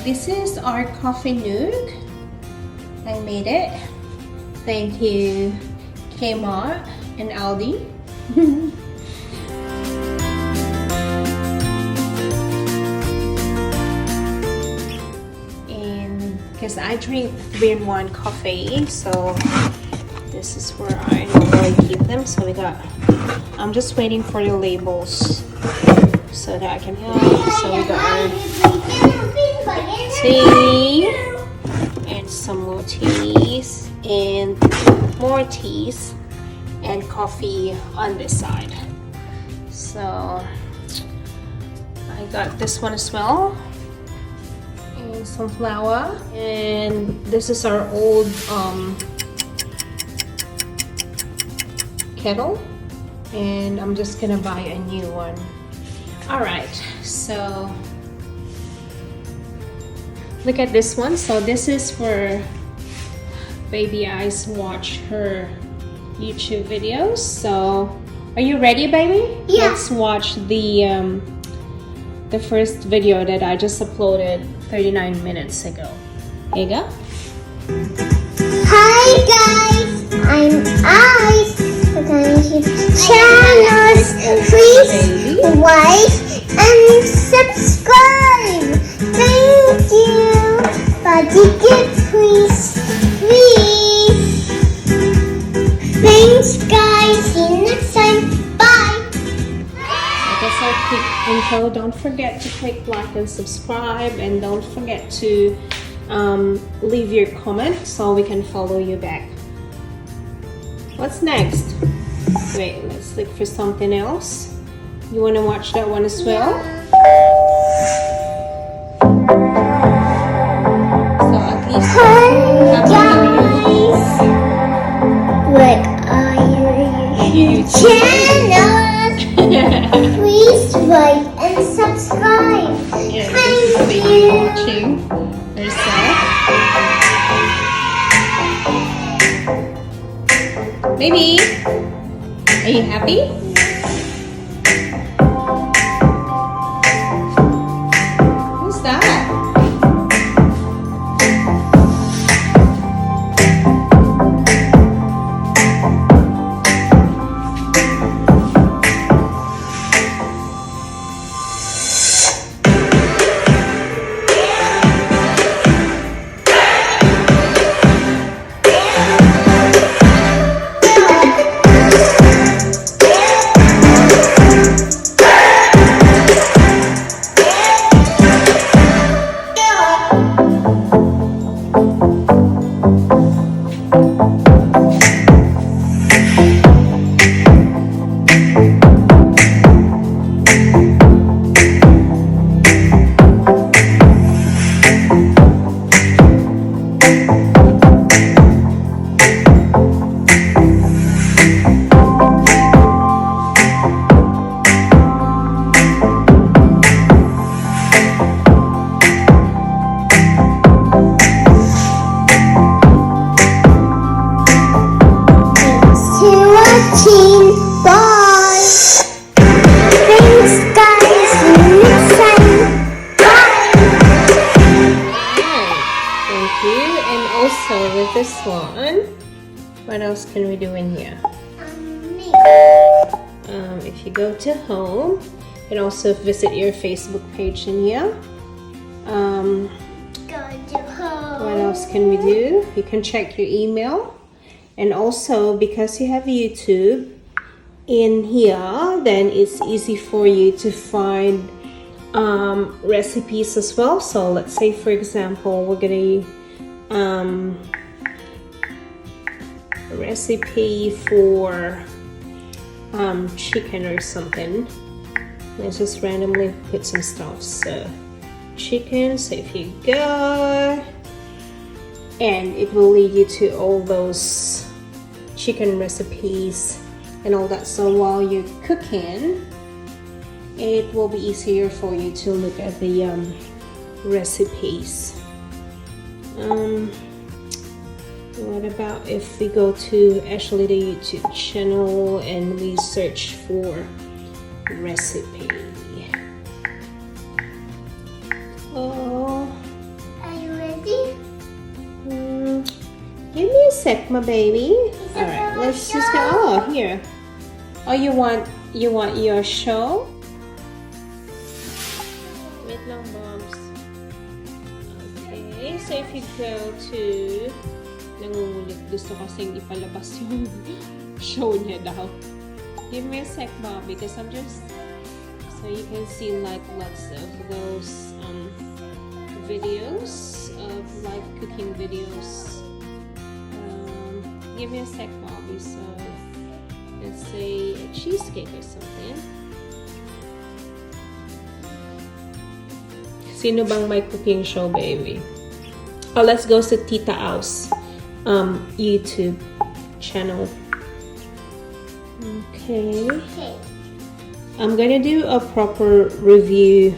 this is our coffee nook. I made it. Thank you, Kmart and Aldi. And because I drink 3-in-1 coffee, so this is where I normally keep them. So I'm just waiting for the labels so that I can help. So we got our tea and some more teas and more teas and coffee on this side. So I got this one as well, and some flour, and this is our old kettle, and I'm just gonna buy a new one. All right, so look at this one. So this is for Baby Eyes watch her YouTube videos. So are you ready, baby? Yeah. Let's watch the first video that I just uploaded 39 minutes ago. Here you go. Hi guys, I'm Ice. We're gonna keep channels. Please like and subscribe. Thank you. Buddy gift, please. Thanks guys. See you next time. Bye. That's our quick intro. Don't forget to click like and subscribe, and don't forget to leave your comment so we can follow you back. What's next? Wait, let's look for something else. You want to watch that one as well? So at least channel. Please like and subscribe. Yeah, this is baby watching herself. Baby, are you happy? Who's that? Bye. Thanks guys. See you next time. Bye. Thank you. And also with this one, what else can we do in here? If you go to home, you can also visit your Facebook page in here. Go to home. What else can we do? You can check your email. And also, because you have YouTube in here, then it's easy for you to find recipes as well. So let's say, for example, we're gonna a recipe for chicken or something. Let's just randomly put some stuff. So chicken, so if you go, and it will lead you to all those chicken recipes and all that. So while you're cooking, it will be easier for you to look at the recipes. What about if we go to actually the YouTube channel and we search for recipe? Oh, sec, my baby. All right, let's just go. Oh, here. Oh, you want your show? Wait lang, Bobs. Okay, so if you go to nangungulit, gusto kasing ipalabas yung show niya daw. Give me a sec, Bob, because I'm just so you can see like lots of those videos of like cooking videos. Give me a sec, Bobby. So let's say a cheesecake or something. Sino bang may cooking show, baby? Oh, let's go to Tita Aus YouTube channel. Okay. I'm gonna do a proper review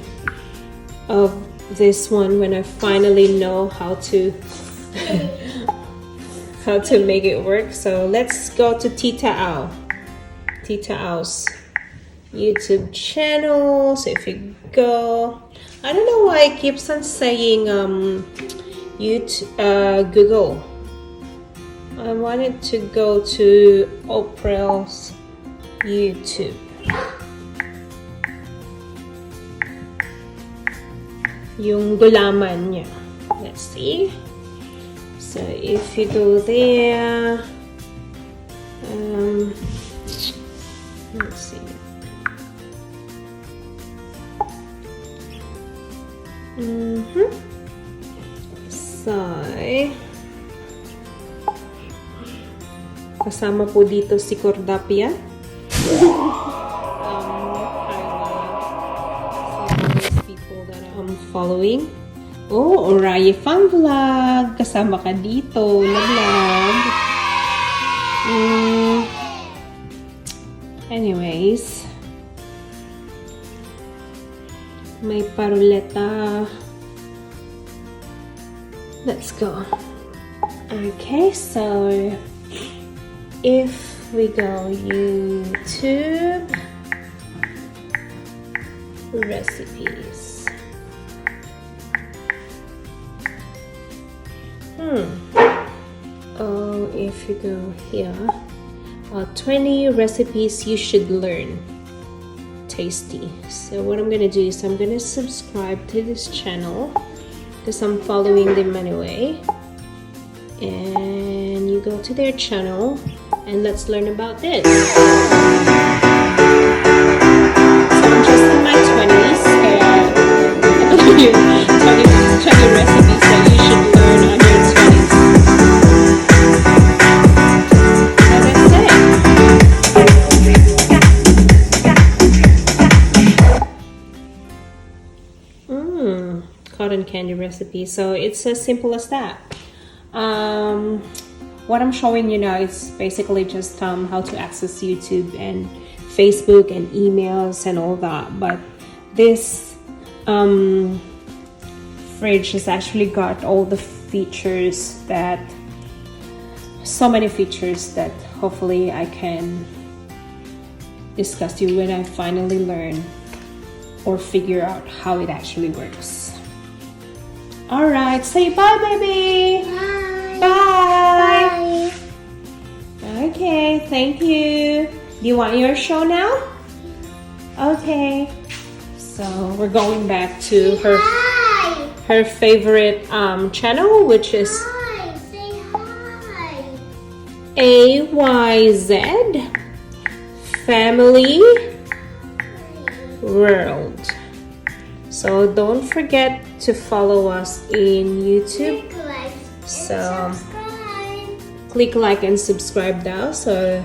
of this one when I finally know how to how to make it work. So let's go to Tita Au's YouTube channel. So if you go, I don't know why it keeps on saying Google. I wanted to go to Oprah's YouTube. Yung gulaman niya. Let's see. So if you go there, let's see. So, kasama po dito si Cordapia. Following. Oh, Oraya Fun Vlog. Kasama ka dito. Love. Anyways. May paruleta. Let's go. Okay, so if we go YouTube recipes. Oh, if you go here, 20 recipes you should learn. Tasty. So what I'm gonna do is I'm gonna subscribe to this channel because I'm following them anyway. And you go to their channel and let's learn about this. So I'm just in my 20s. 20 recipes that you should learn on your 20s. So that's it. Cotton candy recipe. So it's as simple as that. What I'm showing you now is basically just how to access YouTube and Facebook and emails and all that. But this fridge has actually got all the features that, so many features that hopefully I can discuss to you when I finally learn or figure out how it actually works. Alright, say bye, baby! Bye! Bye! Bye! Okay, thank you. Do you want your show now? Okay. So we're going back to her favorite channel, which is Hi! Say hi! AYZ Family World. So don't forget to follow us in YouTube. Click like So and subscribe. click like and subscribe now. So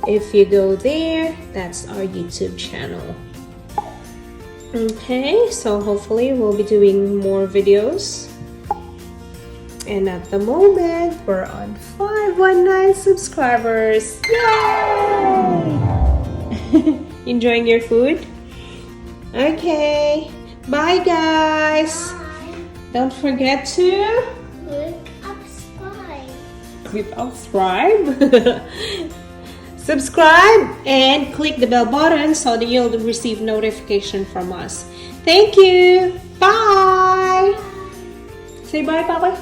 if you go there, that's our YouTube channel. Okay, so hopefully we'll be doing more videos. And at the moment, we're on 519 subscribers. Yay! Enjoying your food? Okay. Bye, guys. Bye. Don't forget to Click subscribe. subscribe and click the bell button so that you'll receive notification from us. Thank you. Bye. Say bye, Papa.